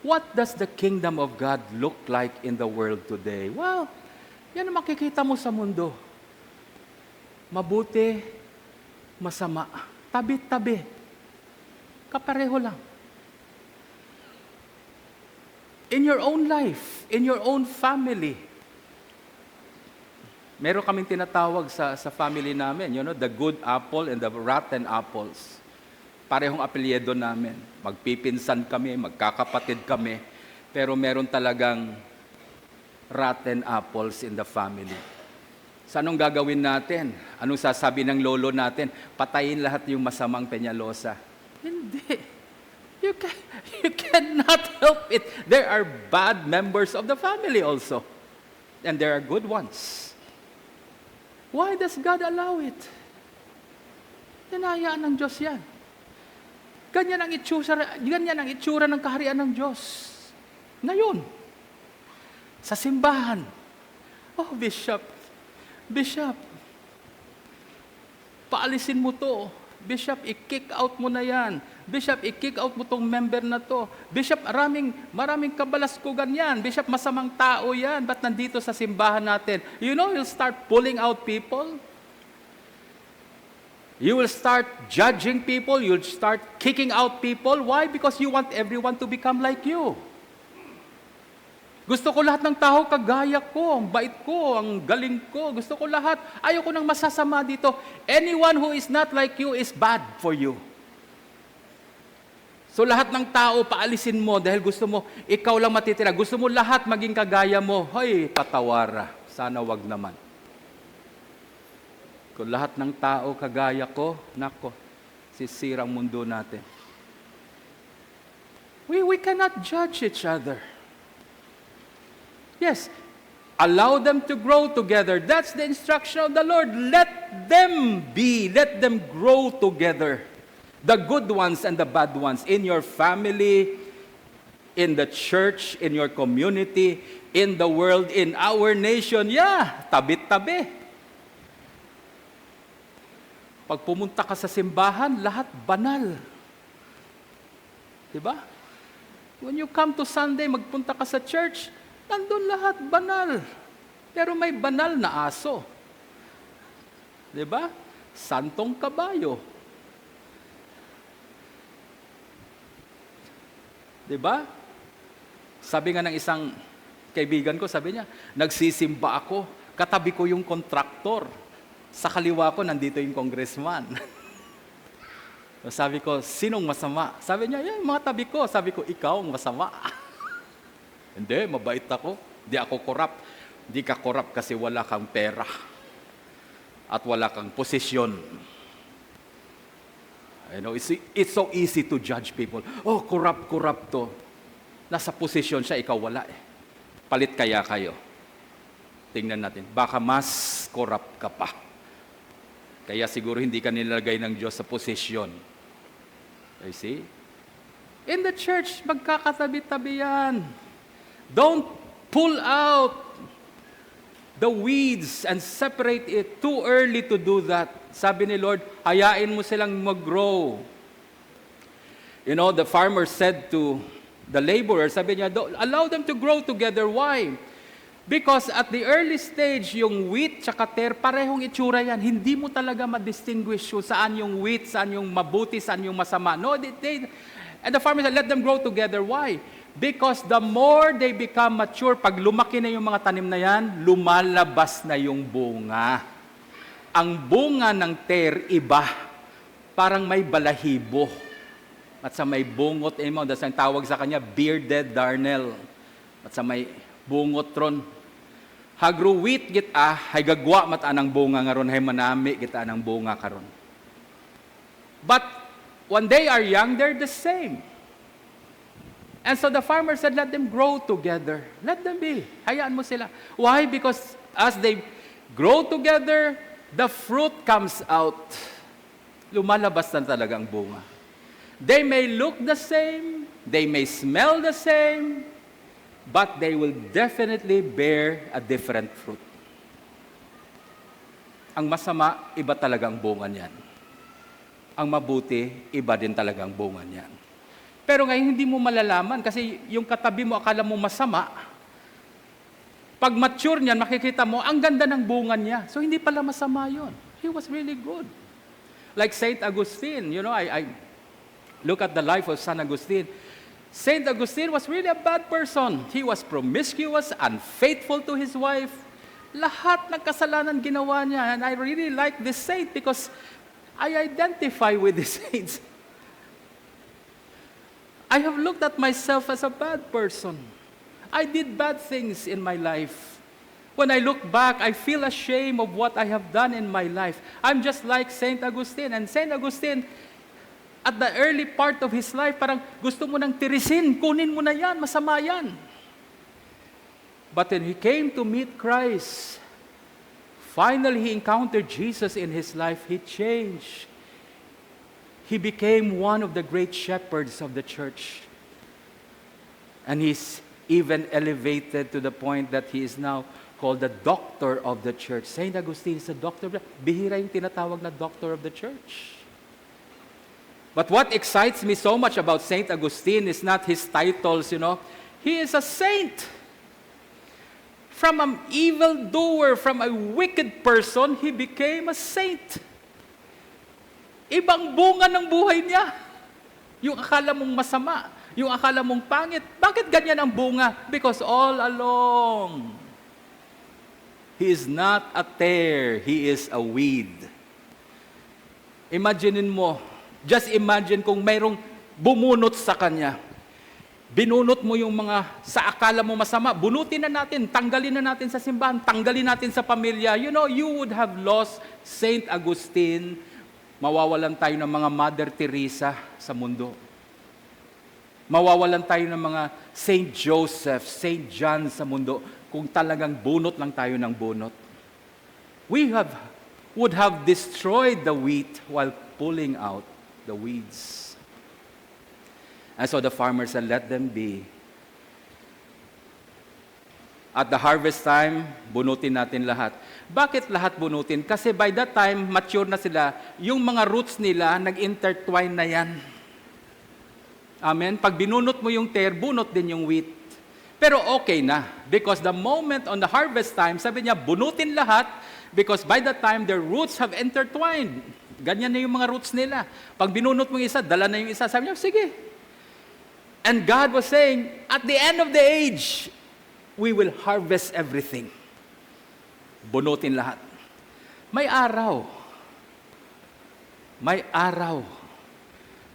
What does the kingdom of God look like in the world today? Well, yan ang makikita mo sa mundo. Mabuti, masama. Tabi-tabi. Kapareho lang. In your own life, in your own family. Meron kaming tinatawag sa family namin, the good apple and the rotten apples. Parehong apelyido namin. Magpipinsan kami, magkakapatid kami, pero meron talagang rotten apples in the family. So anong gagawin natin? Anong sasabi ng lolo natin? Patayin lahat yung masamang Peñalosa. Hindi. You cannot help it. There are bad members of the family also. And there are good ones. Why does God allow it? Hinahayaan ng Diyos yan. Ganyan ang itsura ng kaharian ng Diyos. Ngayon, sa simbahan. Oh, Bishop, paalisin mo to. Bishop, i-kick out mo na yan. Bishop, i-kick out mo tong member na to. Bishop, maraming kabalaskugan yan. Bishop, masamang tao yan. Ba't nandito sa simbahan natin? You'll start pulling out people. You will start judging people. You'll start kicking out people. Why? Because you want everyone to become like you. Gusto ko lahat ng tao kagaya ko, ang bait ko, ang galing ko. Gusto ko lahat. Ayoko nang masasama dito. Anyone who is not like you is bad for you. So lahat ng tao, paalisin mo dahil gusto mo, ikaw lang matitira. Gusto mo lahat maging kagaya mo. Hoy, patawara. Sana wag naman. Kung lahat ng tao kagaya ko, nako, sisirang mundo natin. We cannot judge each other. Yes, allow them to grow together. That's the instruction of the Lord. Let them grow together. The good ones and the bad ones in your family, in the church, in your community, in the world, in our nation. Yeah, tabi-tabi. Pag pumunta ka sa simbahan, lahat banal. Diba? When you come to Sunday, magpunta ka sa church, nandun lahat banal. Pero may banal na aso. Diba? Santong kabayo. Diba? Sabi nga ng isang kaibigan ko, sabi niya, nagsisimba ako, katabi ko yung kontraktor. Sa kaliwa ko, nandito yung congressman. Sabi ko, sinong masama? Sabi niya, yung mga tabi ko. Sabi ko, ikaw ang masama. Hindi, mabait ako. Hindi ako korap. Hindi ka korap kasi wala kang pera. At wala kang posisyon. It's so easy to judge people. Oh, korap to. Nasa posisyon siya, ikaw wala eh. Palit kaya kayo. Tingnan natin. Baka mas korap ka pa. Kaya siguro hindi ka nilagay ng Diyos sa posisyon. You see? In the church, magkakatabi-tabi yan. Don't pull out the weeds and separate it. Too early to do that. Sabi ni Lord, hayain mo silang mag-grow. The farmer said to the laborer, sabi niya, allow them to grow together. Why? Because at the early stage, yung wheat tsaka tear, parehong itsura yan. Hindi mo talaga ma-distinguish kung saan yung wheat, saan yung mabuti, saan yung masama. No, and the farmer said, let them grow together. Why? Because the more they become mature, pag lumaki na yung mga tanim na yan, lumalabas na yung bunga. Ang bunga ng tear, iba. Parang may balahibo. At sa may bungot, that's ang tawag sa kanya, bearded darnel. At sa may bungot ron. Hagro wheat kita, hay gagwa mataan ang bunga nga ron, hay manami kita ang bunga karon. But when they are young, they're the same. And so the farmer said, let them grow together. Let them be. Hayaan mo sila. Why? Because as they grow together, the fruit comes out. Lumalabas na talaga ang bunga. They may look the same, they may smell the same, but they will definitely bear a different fruit. Ang masama, iba talagang bunga niyan. Ang mabuti, iba din talagang bunga niyan. Pero ngayon hindi mo malalaman kasi yung katabi mo akala mo masama. Pag mature niyan, makikita mo, ang ganda ng bunga niya. So hindi pala masama yon. He was really good. Like Saint Augustine, I look at the life of San Agustin. Saint Augustine was really a bad person. He was promiscuous, unfaithful to his wife. Lahat ng kasalanan ginawa niya. And I really like this saint because I identify with this saint. I have looked at myself as a bad person. I did bad things in my life. When I look back, I feel ashamed of what I have done in my life. I'm just like Saint Augustine. And Saint Augustine, at the early part of his life, parang gusto mo nang tirisin, kunin mo na yan, masama yan. But when he came to meet Christ, finally he encountered Jesus in his life, he changed. He became one of the great shepherds of the church. And he's even elevated to the point that he is now called the doctor of the church. Saint Augustine is a doctor. Bihira yung tinatawag na doctor of the church. But what excites me so much about Saint Augustine is not his titles, He is a saint. From an evildoer, from a wicked person, he became a saint. Ibang bunga ng buhay niya. Yung akala mong masama, yung akala mong pangit. Bakit ganyan ang bunga? Because all along, he is not a tare, he is a weed. Imaginin mo, just imagine kung mayroong bumunot sa kanya. Binunot mo yung mga sa akala mo masama, bunutin na natin, tanggalin na natin sa simbahan, tanggalin natin sa pamilya. You would have lost Saint Augustine. Mawawalan tayo ng mga Mother Teresa sa mundo. Mawawalan tayo ng mga Saint Joseph, Saint John sa mundo kung talagang bunot lang tayo ng bunot. Would have destroyed the wheat while pulling out the weeds. And so the farmer said, let them be. At the harvest time, bunutin natin lahat. Bakit lahat bunutin? Kasi by that time, mature na sila. Yung mga roots nila, nag-intertwine na yan. Amen? Pag binunot mo yung tare, bunot din yung wheat. Pero okay na. Because the moment on the harvest time, sabi niya, bunutin lahat. Because by that time, their roots have intertwined. Ganyan na yung mga roots nila. Pag binunot mo yung isa, dala na yung isa. Sabi niya, sige. And God was saying, at the end of the age, we will harvest everything. Bunutin lahat. May araw. May araw.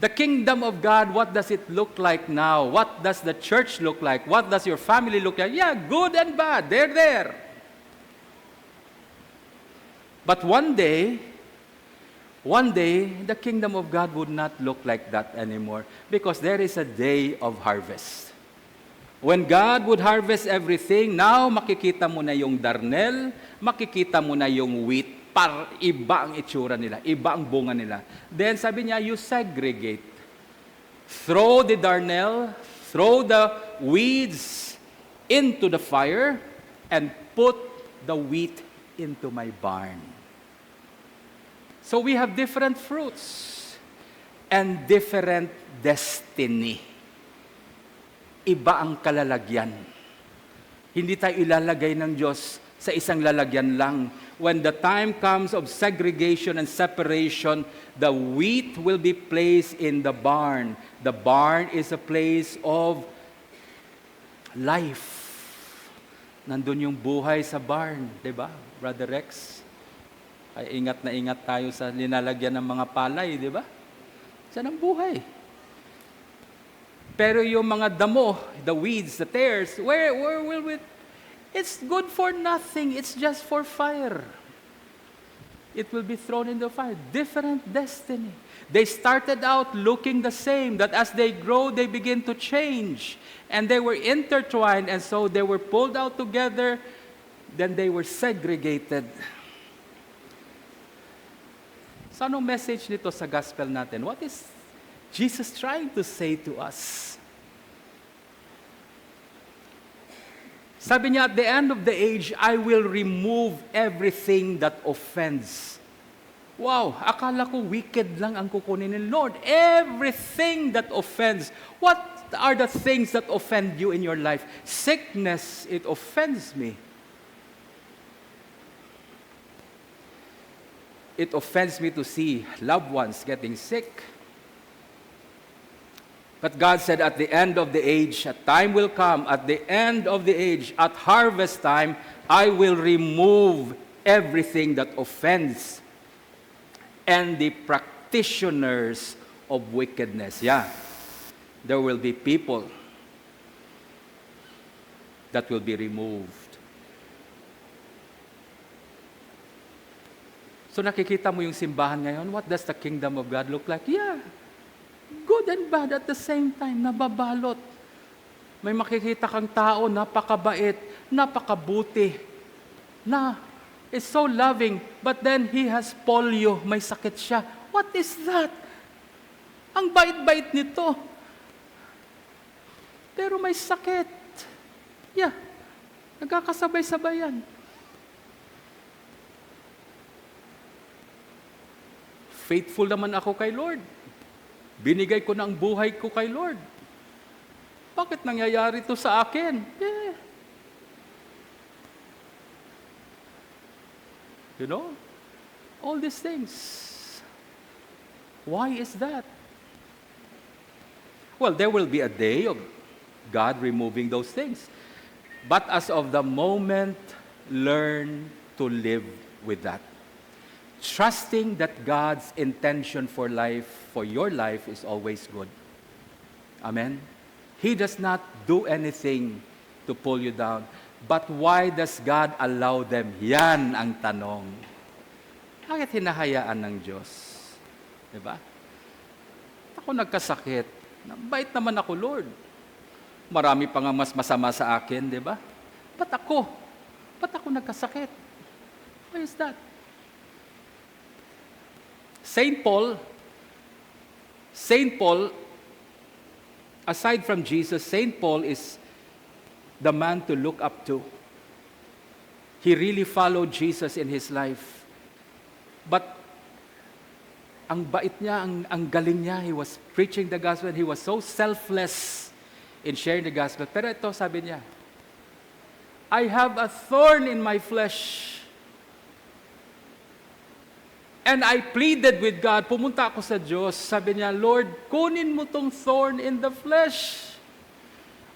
The kingdom of God, what does it look like now? What does the church look like? What does your family look like? Yeah, good and bad. They're there. But one day, the kingdom of God would not look like that anymore because there is a day of harvest. When God would harvest everything, now makikita mo na yung darnel, makikita mo na yung wheat, iba ang itsura nila, iba ang bunga nila. Then sabi niya, you segregate. Throw the darnel, throw the weeds into the fire, and put the wheat into my barn. So we have different fruits and different destiny. Iba ang kalalagyan. Hindi tayo ilalagay ng Diyos sa isang lalagyan lang. When the time comes of segregation and separation, the wheat will be placed in the barn. The barn is a place of life. Nandun yung buhay sa barn, di ba, Brother Rex? Ay ingat na ingat tayo sa linalagyan ng mga palay, di ba? Saan ang buhay? Pero yung mga damo, the weeds, the tares, where will it? It's good for nothing. It's just for fire. It will be thrown into fire. Different destiny. They started out looking the same, that as they grow, they begin to change. And they were intertwined, and so they were pulled out together, then they were segregated. So anong message nito sa gospel natin? What is Jesus trying to say to us? Sabi niya, at the end of the age, I will remove everything that offends. Wow, akala ko wicked lang ang kukunin ni Lord. Everything that offends. What are the things that offend you in your life? Sickness, it offends me. It offends me to see loved ones getting sick. But God said at the end of the age, a time will come, at the end of the age, at harvest time, I will remove everything that offends and the practitioners of wickedness. Yeah, there will be people that will be removed. So nakikita mo yung simbahan ngayon, what does the kingdom of God look like? Yeah, good and bad at the same time, nababalot. May makikita kang tao, napakabait, napakabuti, na is so loving, but then he has polio, may sakit siya. What is that? Ang bait-bait nito. Pero may sakit. Yeah, nagkakasabay-sabay yan. Faithful naman ako kay Lord. Binigay ko na ang buhay ko kay Lord. Bakit nangyayari ito sa akin? You know, all these things. Why is that? Well, there will be a day of God removing those things. But as of the moment, learn to live with that. Trusting that God's intention for life, for your life, is always good. Amen? He does not do anything to pull you down. But why does God allow them? Yan ang tanong. Bakit hinahayaan ng Diyos? Diba? Ako nagkasakit. Bait naman ako, Lord. Marami pa nga mas masama sa akin, diba? Ba't ako? Ba't ako nagkasakit? Why is that? Saint Paul, aside from Jesus, Saint Paul is the man to look up to. He really followed Jesus in his life. But ang bait niya, ang galing niya, he was preaching the gospel, he was so selfless in sharing the gospel. Pero ito, sabi niya, I have a thorn in my flesh. And I pleaded with God, pumunta ako sa Diyos, sabi niya, Lord, kunin mo tong thorn in the flesh.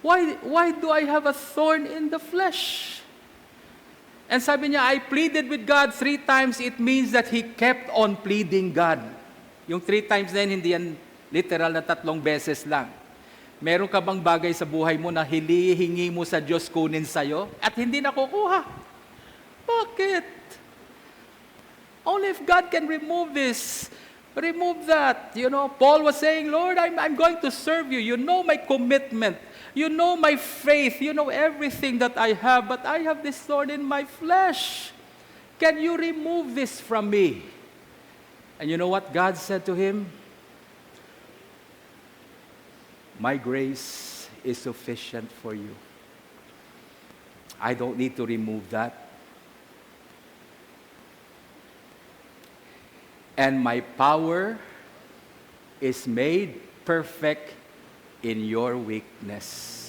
Why do I have a thorn in the flesh? And sabi niya, I pleaded with God 3 times. It means that he kept on pleading God. Yung 3 times na yun, hindi yan literal na 3 beses lang. Meron ka bang bagay sa buhay mo na hinihingi mo sa Diyos kunin sa'yo at hindi nakukuha? Bakit? Only if God can remove this. Remove that. You know, Paul was saying, Lord, I'm going to serve you. You know my commitment. You know my faith. You know everything that I have. But I have this thorn in my flesh. Can you remove this from me? And you know what God said to him? My grace is sufficient for you. I don't need to remove that. And my power is made perfect in your weakness.